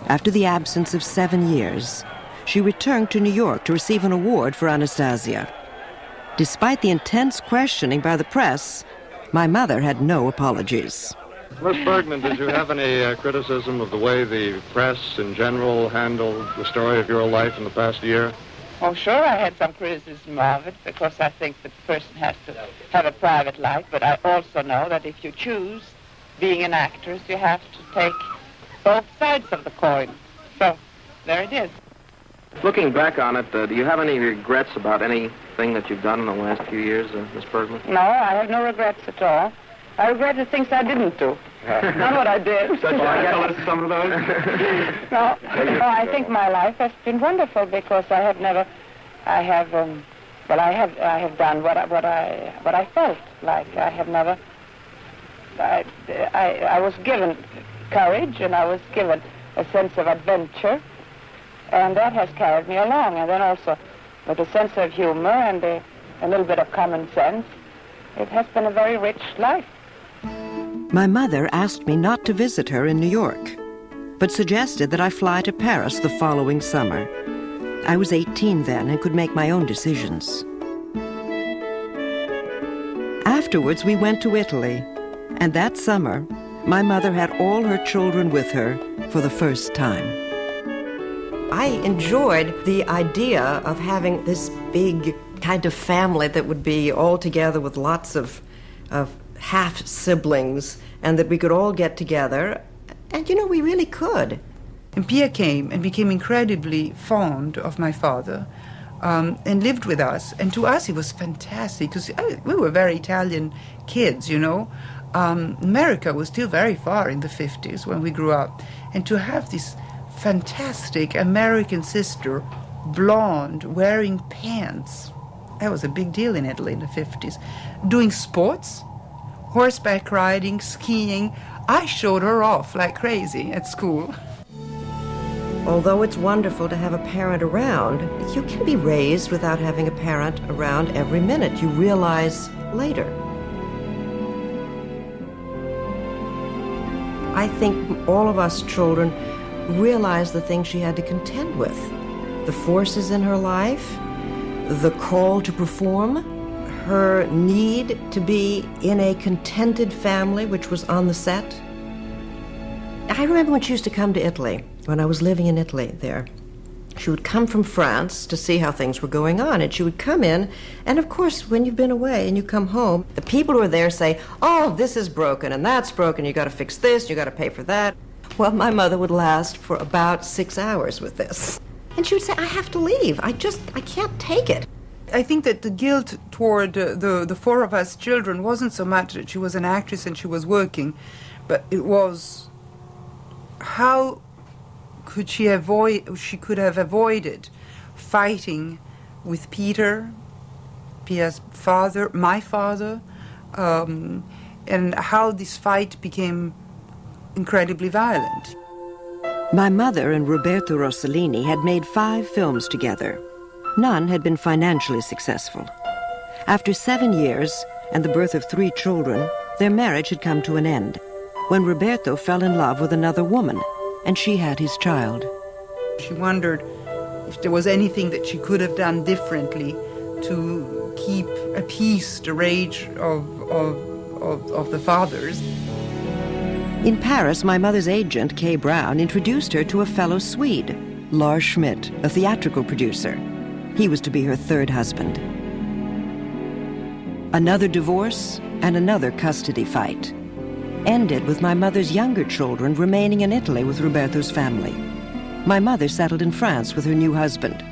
After the absence of 7 years, she returned to New York to receive an award for Anastasia. Despite the intense questioning by the press, my mother had no apologies. Miss Bergman, did you have any criticism of the way the press in general handled the story of your life in the past year? Oh, sure, I had some criticism of it, because I think the person has to have a private life, but I also know that if you choose being an actress, you have to take both sides of the coin. So, there it is. Looking back on it, do you have any regrets about anything that you've done in the last few years, Miss Bergman? No, I have no regrets at all. I regret the things I didn't do, not what I did. Tell us some of those. No, I think my life has been wonderful because I have done what I felt like. I was given courage, and I was given a sense of adventure, and that has carried me along. And then also with a sense of humor and a little bit of common sense, it has been a very rich life. My mother asked me not to visit her in New York, but suggested that I fly to Paris the following summer. I was 18 then and could make my own decisions. Afterwards, we went to Italy, and that summer, my mother had all her children with her for the first time. I enjoyed the idea of having this big kind of family that would be all together with lots of half-siblings, and that we could all get together. And, we really could. And Pia came and became incredibly fond of my father and lived with us. And to us, it was fantastic, because we were very Italian kids, America was still very far in the 50s when we grew up. And to have this fantastic American sister, blonde, wearing pants, that was a big deal in Italy in the 50s. Doing sports, horseback riding, skiing. I showed her off like crazy at school. Although it's wonderful to have a parent around, you can be raised without having a parent around every minute. You realize later. I think all of us children realized the things she had to contend with. The forces in her life, the call to perform, her need to be in a contented family, which was on the set. I remember when she used to come to Italy, when I was living in Italy there. She would come from France to see how things were going on, and she would come in, and of course, when you've been away and you come home, the people who are there say, oh, this is broken, and that's broken, you got to fix this, you got to pay for that. Well, my mother would last for about 6 hours with this. And she would say, I have to leave, I can't take it. I think that the guilt toward the four of us children wasn't so much that she was an actress and she was working, but it was how could she could have avoided fighting with Peter, Pia's father, my father, and how this fight became incredibly violent. My mother and Roberto Rossellini had made 5 films together. None had been financially successful. After 7 years and the birth of 3 children, their marriage had come to an end, when Roberto fell in love with another woman, and she had his child. She wondered if there was anything that she could have done differently to keep appease the rage of the fathers. In Paris, my mother's agent, Kay Brown, introduced her to a fellow Swede, Lars Schmidt, a theatrical producer. He was to be her 3rd husband. Another divorce and another custody fight ended with my mother's younger children remaining in Italy with Roberto's family. My mother settled in France with her new husband.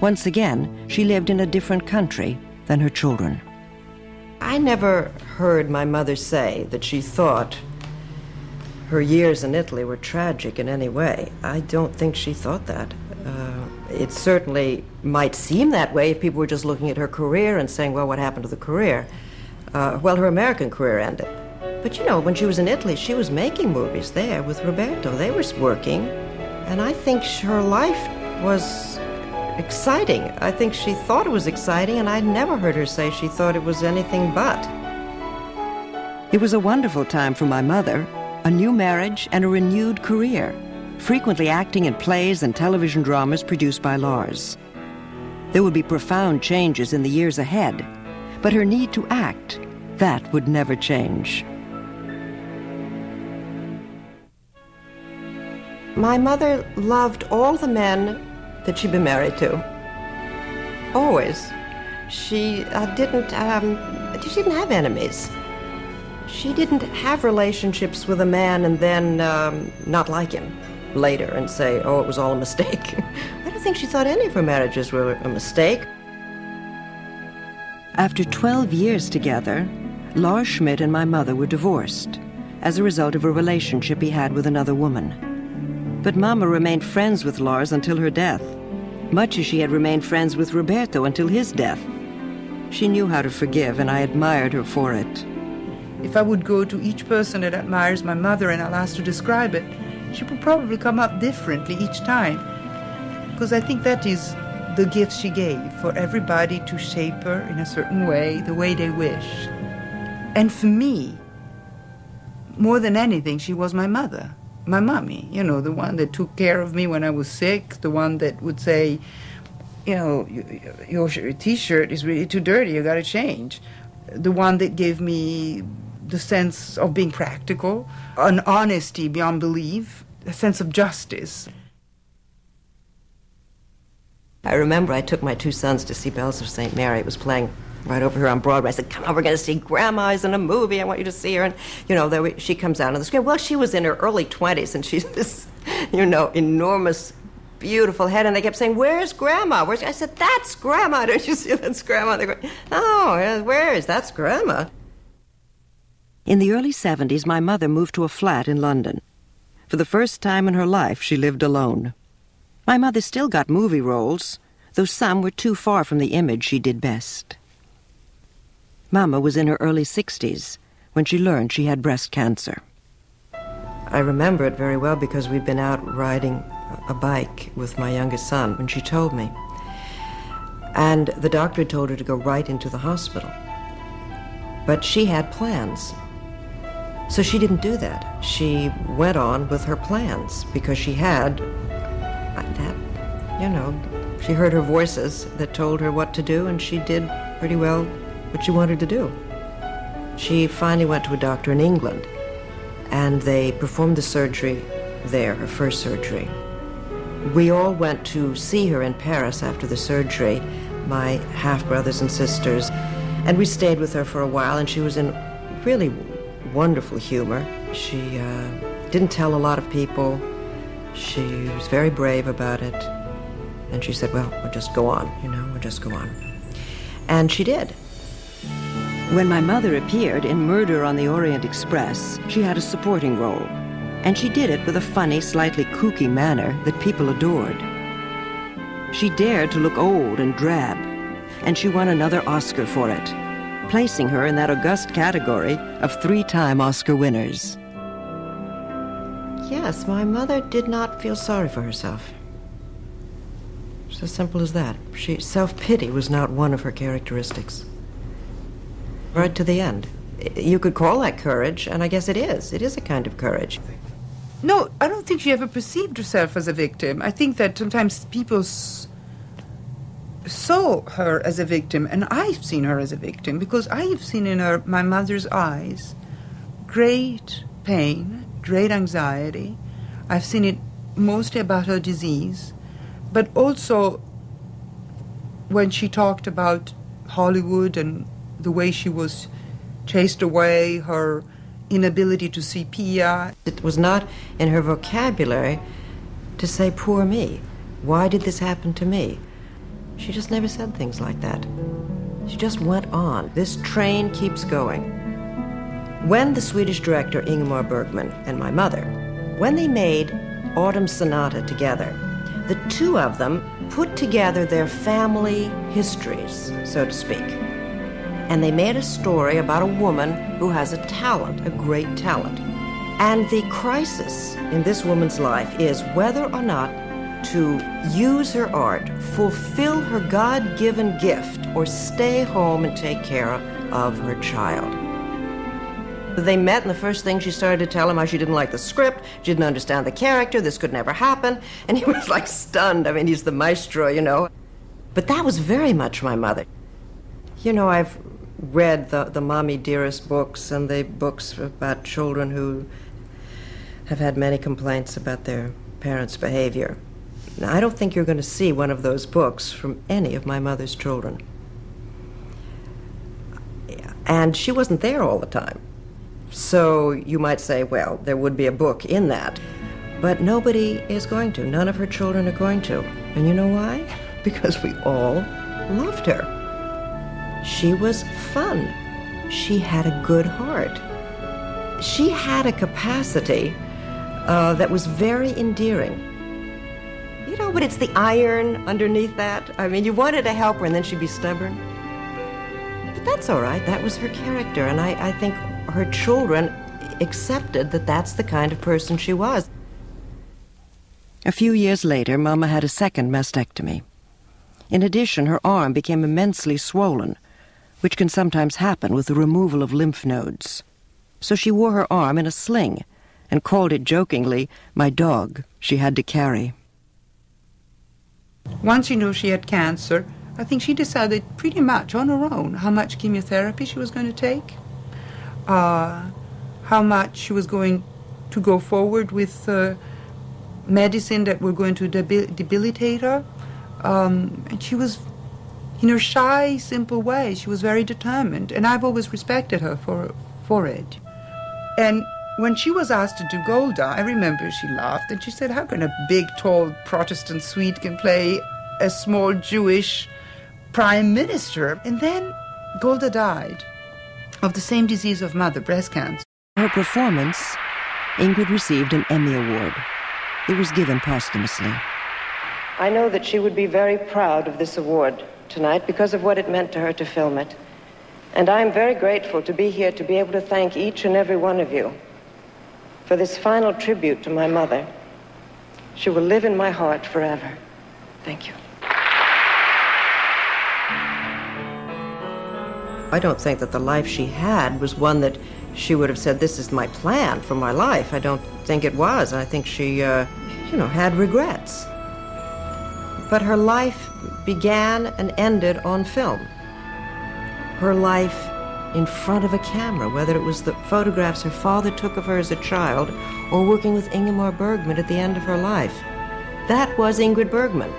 Once again, she lived in a different country than her children. I never heard my mother say that she thought her years in Italy were tragic in any way. I don't think she thought that. It certainly might seem that way if people were just looking at her career and saying, well, what happened to the career? Well, her American career ended. But, when she was in Italy, she was making movies there with Roberto. They were working. And I think her life was exciting. I think she thought it was exciting, and I'd never heard her say she thought it was anything but. It was a wonderful time for my mother, a new marriage, and a renewed career, frequently acting in plays and television dramas produced by Lars. There would be profound changes in the years ahead, but her need to act, that would never change. My mother loved all the men that she'd been married to. Always. She didn't have enemies. She didn't have relationships with a man and then not like him later and say, oh, it was all a mistake. I don't think she thought any of her marriages were a mistake. After 12 years together, Lars Schmidt and my mother were divorced as a result of a relationship he had with another woman. But Mama remained friends with Lars until her death, much as she had remained friends with Roberto until his death. She knew how to forgive, and I admired her for it. If I would go to each person that admires my mother and I'll ask to describe it, she would probably come up differently each time. Because I think that is the gift she gave, for everybody to shape her in a certain way, the way they wish. And for me, more than anything, she was my mother, my mommy, you know, the one that took care of me when I was sick, the one that would say, you know, your T-shirt is really too dirty, you gotta change. The one that gave me the sense of being practical, an honesty beyond belief, a sense of justice. I remember I took my two sons to see Bells of St. Mary. It was playing right over here on Broadway. I said, come on, we're going to see Grandma's in a movie. I want you to see her. And, you know, she comes out on the screen. Well, she was in her early 20s, and she's this, you know, enormous, beautiful head. And they kept saying, where's Grandma? I said, that's Grandma. Don't you see that's Grandma? They go, oh, where is? That's Grandma. In the early 70s, my mother moved to a flat in London. For the first time in her life, she lived alone. My mother still got movie roles, though some were too far from the image she did best. Mama was in her early 60s when she learned she had breast cancer. I remember it very well because we'd been out riding a bike with my youngest son when she told me. And the doctor had told her to go right into the hospital. But she had plans. So she didn't do that. She went on with her plans because she had that, you know, she heard her voices that told her what to do, and she did pretty well what she wanted to do. She finally went to a doctor in England, and they performed the surgery there, her first surgery. We all went to see her in Paris after the surgery, my half-brothers and sisters, and we stayed with her for a while, and she was in really wonderful humor. She didn't tell a lot of people. She was very brave about it. And she said, well, we'll just go on, you know, we'll just go on. And she did. When my mother appeared in Murder on the Orient Express, she had a supporting role. And she did it with a funny, slightly kooky manner that people adored. She dared to look old and drab, and she won another Oscar for it, placing her in that august category of 3-time Oscar winners. Yes, my mother did not feel sorry for herself. It's as simple as that. Self-pity was not one of her characteristics. Right to the end. You could call that courage, and I guess it is. It is a kind of courage. No, I don't think she ever perceived herself as a victim. I think that sometimes people saw her as a victim, and I've seen her as a victim, because I have seen in her, my mother's eyes, great pain, great anxiety. I've seen it mostly about her disease, but also when she talked about Hollywood and the way she was chased away, her inability to see Pia. It was not in her vocabulary to say, poor me. Why did this happen to me? She just never said things like that. She just went on. This train keeps going. When the Swedish director Ingrid Bergman and my mother, when they made Autumn Sonata together, the two of them put together their family histories, so to speak. And they made a story about a woman who has a talent, a great talent. And the crisis in this woman's life is whether or not to use her art, fulfill her God-given gift, or stay home and take care of her child. They met, and the first thing she started to tell him how she didn't like the script, she didn't understand the character, this could never happen, and he was like stunned. I mean, he's the maestro, you know. But that was very much my mother. You know, I've read the Mommy Dearest books and the books about children who have had many complaints about their parents' behavior. Now, I don't think you're going to see one of those books from any of my mother's children. And she wasn't there all the time. So you might say, well, there would be a book in that. But nobody is going to. None of her children are going to. And you know why? Because we all loved her. She was fun. She had a good heart. She had a capacity that was very endearing. You know, but it's the iron underneath that. I mean, you wanted to help her and then she'd be stubborn. But that's all right. That was her character. And I think her children accepted that that's the kind of person she was. A few years later, Mama had a second mastectomy. In addition, her arm became immensely swollen, which can sometimes happen with the removal of lymph nodes. So she wore her arm in a sling and called it jokingly, my dog she had to carry. Once she knew she had cancer, I think she decided pretty much on her own how much chemotherapy she was going to take, how much she was going to go forward with medicine that were going to debilitate her. And she was, in her shy, simple way, she was very determined. And I've always respected her for it. And when she was asked to do Golda, I remember she laughed and she said, how can a big, tall Protestant Swede can play a small Jewish prime minister? And then Golda died of the same disease of mother, breast cancer. Her performance, Ingrid received an Emmy Award. It was given posthumously. I know that she would be very proud of this award tonight because of what it meant to her to film it. And I'm very grateful to be here to be able to thank each and every one of you for this final tribute to my mother. She will live in my heart forever. Thank you. I don't think that the life she had was one that she would have said, this is my plan for my life. I don't think it was. I think she, had regrets. But her life began and ended on film. Her life in front of a camera, whether it was the photographs her father took of her as a child or working with Ingrid Bergman at the end of her life. That was Ingrid Bergman.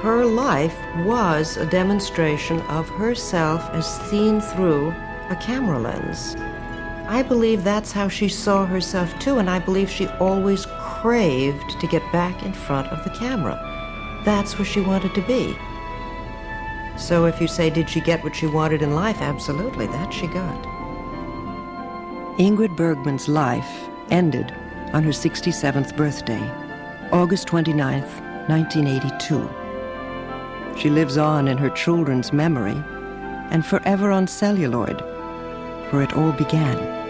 Her life was a demonstration of herself as seen through a camera lens. I believe that's how she saw herself too, and I believe she always craved to get back in front of the camera. That's where she wanted to be. So if you say, did she get what she wanted in life? Absolutely, that she got. Ingrid Bergman's life ended on her 67th birthday, August 29th, 1982. She lives on in her children's memory and forever on celluloid, where it all began.